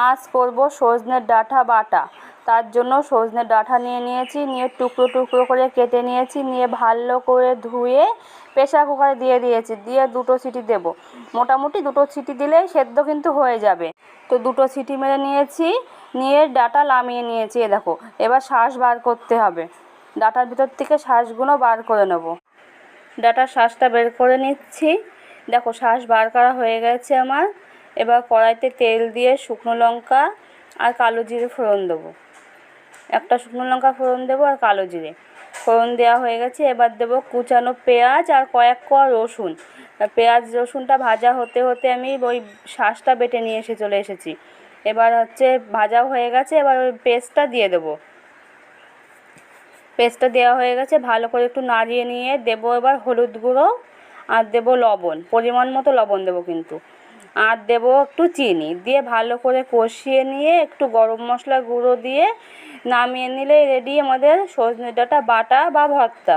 আজ করব সজনের ডাঁটা বাটা। তার জন্য সজনের ডাঁটা নিয়ে নিয়েছি, নিয়ে টুকরো টুকরো করে কেটে নিয়েছি, নিয়ে ভালো করে ধুয়ে প্রেসার কুকারে দিয়ে দিয়েছি, দিয়ে 2টো সিটি দেব। মোটামুটি 2টো সিটি দিলেই সেদ্ধ কিন্তু হয়ে যাবে। তো 2টো সিটি মেরে নিয়েছি, নিয়ে ডাঁটা নামিয়ে নিয়েছি। দেখো, এবার শাঁস বার করতে হবে। ডাঁটার ভিতর থেকে শাঁসগুলো বার করে নেব। ডাঁটার শাঁসটা বের করে নিচ্ছি। দেখো, শাঁস বার করা হয়ে গেছে আমার। এবার কড়াইতে তেল দিয়ে শুকনো লঙ্কা আর কালো জিরে ফোড়ন দেবো। একটা শুকনো লঙ্কা ফোড়ন দেবো আর কালো জিরে ফোড়ন দেওয়া হয়ে গেছে। এবার দেবো কুচানো পেঁয়াজ আর কয়েক কোয়া রসুন। পেঁয়াজ রসুনটা ভাজা হতে হতে আমি ওই শাঁসটা বেটে নিয়ে চলে এসেছি। এবার ভাজাও হয়ে গেছে, এবার ওই পেস্টটা দিয়ে দেবো। পেস্টটা দেওয়া হয়ে গেছে, ভালো করে একটু নাড়িয়ে নিয়ে দেবো এবার হলুদ গুঁড়ো আর দেবো লবণ, পরিমাণ মতো লবণ দেবো কিন্তু, আর দেবো একটু চিনি, দিয়ে ভালো করে কষিয়ে নিয়ে একটু গরম মশলা গুঁড়ো দিয়ে নামিয়ে নিলেই রেডি আমাদের সজনে ডাঁটা বাটা বা ভর্তা।